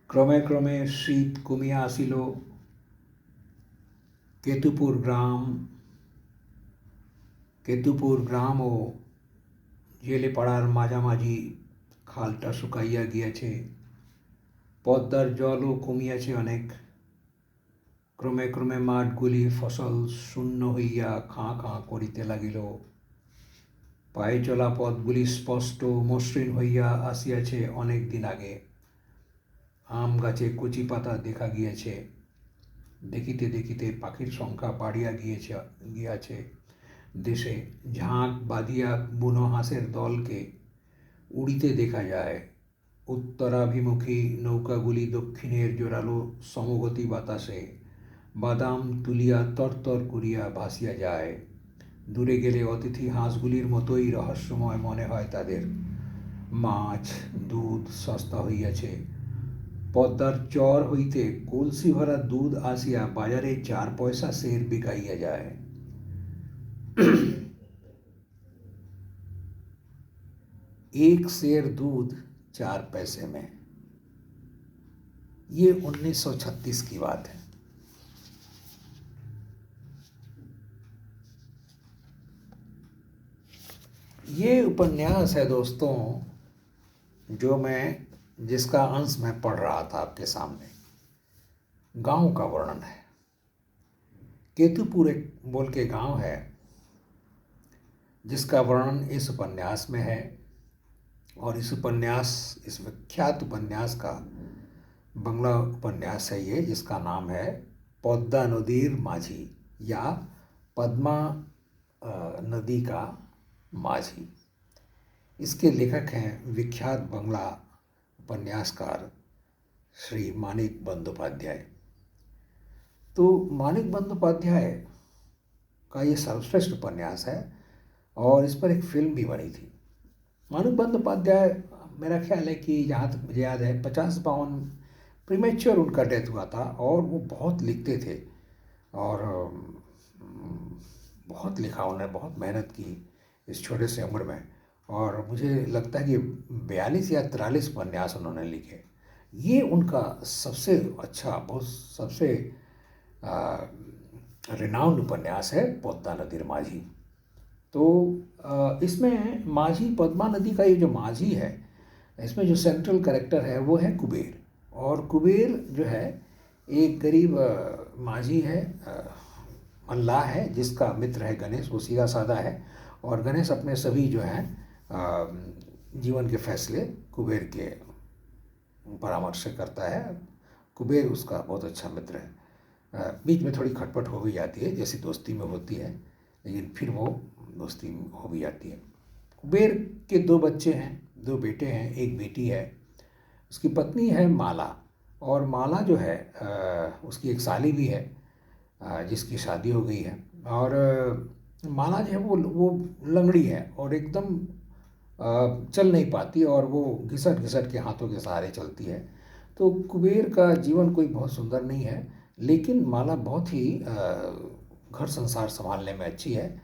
ক্রমে ক্রমে শীত কমিয়া আসিল। কেতুপুর গ্রাম ও জেলেপাড়ার মাঝামাঝি খালটা শুকাইয়া গিয়াছে, পদ্মার জলও কমিয়াছে অনেক। ক্রমে ক্রমে মাঠগুলি ফসল শূন্য হইয়া খাঁ খাঁ করিতে লাগিল। পায়ে চলা পথগুলি স্পষ্ট মসৃণ হইয়া আসিয়াছে অনেক দিন আগে। আম গাছে কচি পাতা দেখা গিয়াছে। দেখিতে দেখিতে পাখির সংখ্যা বাড়িয়া গিয়াছে দেশে। ঝাঁক বাঁধিয়া বুনো হাঁসের দলকে উড়িতে দেখা যায়। উত্তরাভিমুখী নৌকাগুলি দক্ষিণের জোরালো সমগতি বাতাসে বাদাম তুলিয়া তরতর করিয়া ভাসিয়া যায়। দূরে গেলে অতিথি হাঁসগুলির মতোই রহস্যময় মনে হয় তাদের। মাছ দুধ সস্তা হইয়াছে। পদ্মার চর হইতে কলসি ভরা দুধ আসিয়া বাজারে 4 পয়সা সের বিকাইয়া যায়। एक सेर दूध 4 पैसे में। ये 1936 की बात है। ये उपन्यास है दोस्तों, जिसका अंश मैं पढ़ रहा था आपके सामने। गांव का वर्णन है। केतुपुर एक बोल के गांव है जिसका वर्णन इस उपन्यास में है। और इस विख्यात उपन्यास का बंगला उपन्यास है ये, जिसका नाम है पद्मा नदीर माझी या पद्मा नदी का माझी। इसके लेखक हैं विख्यात बंगला उपन्यासकार श्री मानिक बंदोपाध्याय। तो मानिक बंदोपाध्याय का ये सर्वश्रेष्ठ उपन्यास है और इस पर एक फिल्म भी बनी थी। मानिक बंदोपाध्याय, मेरा ख्याल है कि जहाँ तक मुझे याद है 50-52 प्रीमेच्योर उनका डेथ हुआ था। और वो बहुत लिखते थे और बहुत लिखा, उन्होंने बहुत मेहनत की इस छोटे से उम्र में। और मुझे लगता है कि 42 या 43 उपन्यास उन्होंने लिखे। ये उनका सबसे अच्छा, सबसे रिनाउंड उपन्यास है पद्मा नदीर माझी। तो इसमें माझी, पद्मा नदी का ये जो माझी है, इसमें जो सेंट्रल कैरेक्टर है वो है कुबेर। और कुबेर जो है एक गरीब माझी है, मल्लाह है, जिसका मित्र है गणेश। वो सीधा साधा है और गणेश अपने सभी जो हैं जीवन के फैसले कुबेर के परामर्श से करता है। कुबेर उसका बहुत अच्छा मित्र है। बीच में थोड़ी खटपट हो भी जाती है, जैसी दोस्ती में होती है, लेकिन फिर वो दोस्ती हो भी जाती है। कुबेर के 2 बच्चे हैं, 2 बेटे हैं, एक बेटी है। उसकी पत्नी है माला, और माला जो है उसकी एक साली भी है जिसकी शादी हो गई है। और माला जो है वो लंगड़ी है और एकदम चल नहीं पाती, और वो घिसट घिसट के हाथों के सहारे चलती है। तो कुबेर का जीवन कोई बहुत सुंदर नहीं है, लेकिन माला बहुत ही घर संसार संभालने में अच्छी है।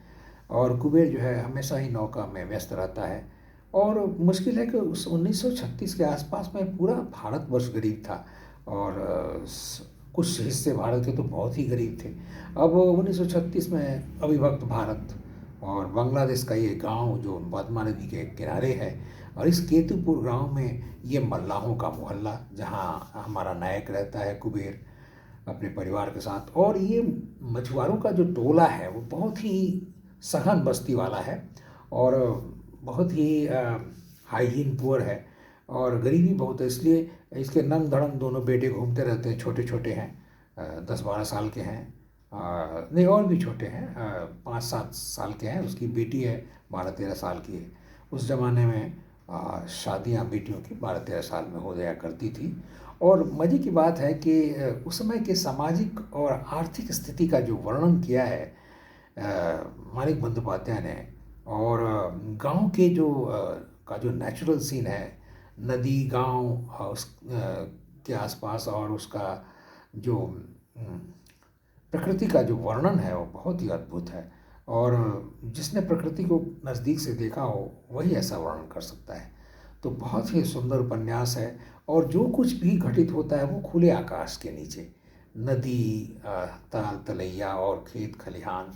और कुबेर जो है हमेशा ही नौका में व्यस्त रहता है। और मुश्किल है कि उस 1936 के आसपास में पूरा भारतवर्ष गरीब था, और कुछ हिस्से भारत के तो बहुत ही गरीब थे। अब 1936 में अविभक्त भारत और बांग्लादेश का ये गांव जो पद्मा नदी के किनारे है, और इस केतुपुर गांव में ये मल्लाहों का मोहल्ला, जहां हमारा नायक रहता है कुबेर अपने परिवार के साथ। और ये मछुआरों का जो टोला है वो बहुत ही सघन बस्ती वाला है, और बहुत ही हाइजीन पुअर है, और गरीबी बहुत है। इसलिए इसके नंग धड़ंग दोनों बेटे घूमते रहते हैं। छोटे छोटे हैं, 10-12 साल के हैं, नहीं और भी छोटे हैं, 5-7 साल के हैं। उसकी बेटी है 12-13 साल की है। उस ज़माने में शादियाँ बेटियों की 12-13 साल में हो जाया करती थी। और मज़े की बात है कि उस समय के सामाजिक और आर्थिक स्थिति का जो वर्णन किया है मानिक बंदोपाध्याय ने, और गांव के का जो नेचुरल सीन है, नदी, गांव, उस के आसपास, और उसका जो प्रकृति का जो वर्णन है वो बहुत ही अद्भुत है। और जिसने प्रकृति को नज़दीक से देखा हो वही ऐसा वर्णन कर सकता है। तो बहुत ही सुंदर उपन्यास है। और जो कुछ भी घटित होता है वो खुले आकाश के नीचे, नदी, ताल तलैया और खेत खलिहान,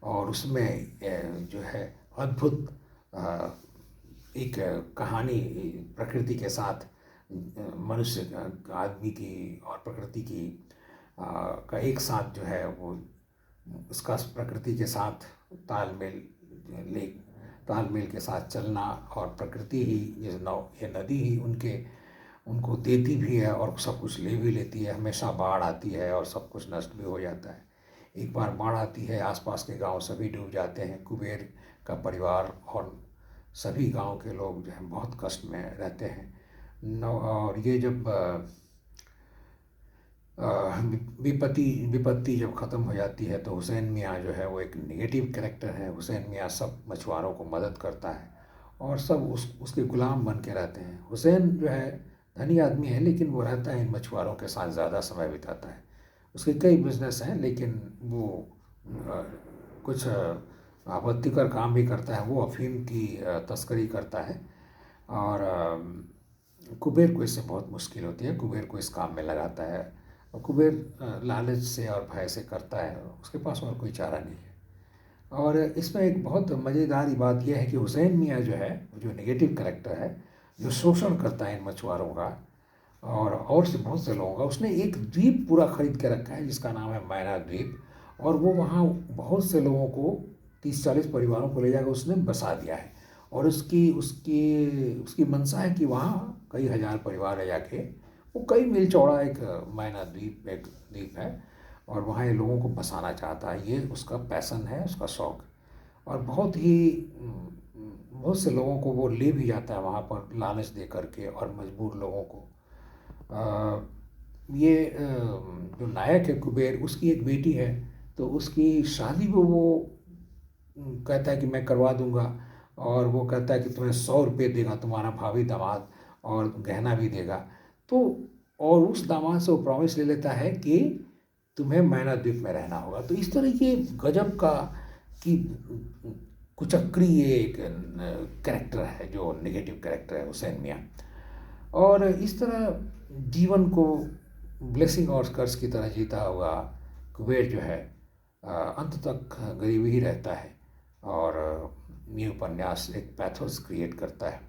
और उसमें जो है अद्भुत अ, एक कहानी प्रकृति के साथ, मनुष्य आदमी की और प्रकृति की का एक साथ जो है वो उसका प्रकृति के साथ तालमेल ले तालमेल के साथ चलना, और प्रकृति ही ये नदी ही उनको देती भी है और सब कुछ ले भी लेती है। हमेशा बाढ़ आती है और सब कुछ नष्ट भी हो जाता है। एक बार बाढ़ आती है, आसपास के गांव सभी डूब जाते हैं। कुबेर का परिवार और सभी गांव के लोग जो हैं बहुत कष्ट में रहते हैं। और ये जब विपत्ति जब ख़त्म हो जाती है तो हुसैन मियाँ जो है वो एक नेगेटिव कैरेक्टर है। हुसैन मियाँ सब मछुआरों को मदद करता है और सब उसके गुलाम बन के रहते हैं। हुसैन जो है धनी आदमी है, लेकिन वो रहता है इन मछुआरों के साथ, ज़्यादा समय बिताता है। उसके कई बिजनेस हैं, लेकिन वो कुछ आपत्तिकर काम भी करता है। वो अफीम की तस्करी करता है, और कुबेर को इससे बहुत मुश्किल होती है। कुबेर को इस काम में लगाता है, और कुबेर लालच से और भय से करता है, उसके पास और कोई चारा नहीं है। और इसमें एक बहुत मज़ेदार बात यह है कि हुसैन मियाँ जो है, जो नेगेटिव कैरेक्टर है, जो शोषण करता है इन मछुआरों का और से बहुत से लोगों का, उसने एक द्वीप पूरा खरीद के रखा है जिसका नाम है मैना द्वीप। और वो वहाँ बहुत से लोगों को, 30-40 परिवारों को ले जाकर उसने बसा दिया है। और उसकी उसकी उसकी मंशा है कि वहाँ कई हज़ार परिवार ले जाके, वो कई मील चौड़ा एक मैना द्वीप, एक द्वीप है, और वहाँ ये लोगों को बसाना चाहता है। ये उसका पैसन है, उसका शौक़। और बहुत से लोगों को वो ले भी जाता है वहाँ पर लालच दे करके, और मजबूर लोगों को। जो नायक है कुबेर, उसकी एक बेटी है, तो उसकी शादी वो कहता है कि मैं करवा दूंगा। और वो कहता है कि तुम्हें 100 रुपये देगा तुम्हारा भावी दामाद, और गहना भी देगा। तो और उस दामाद से वो प्रॉमिस ले लेता है कि तुम्हें मैना द्वीप में रहना होगा। तो इस तरह ये गजब का कि कुचक्री ये एक कैरेक्टर है, जो नेगेटिव कैरेक्टर है हुसैन मियाँ। और इस तरह जीवन को ब्लेसिंग और कर्स की तरह जीता हुआ कुबेर जो है अंत तक गरीब ही रहता है। और ये उपन्यास एक पैथोस क्रिएट करता है।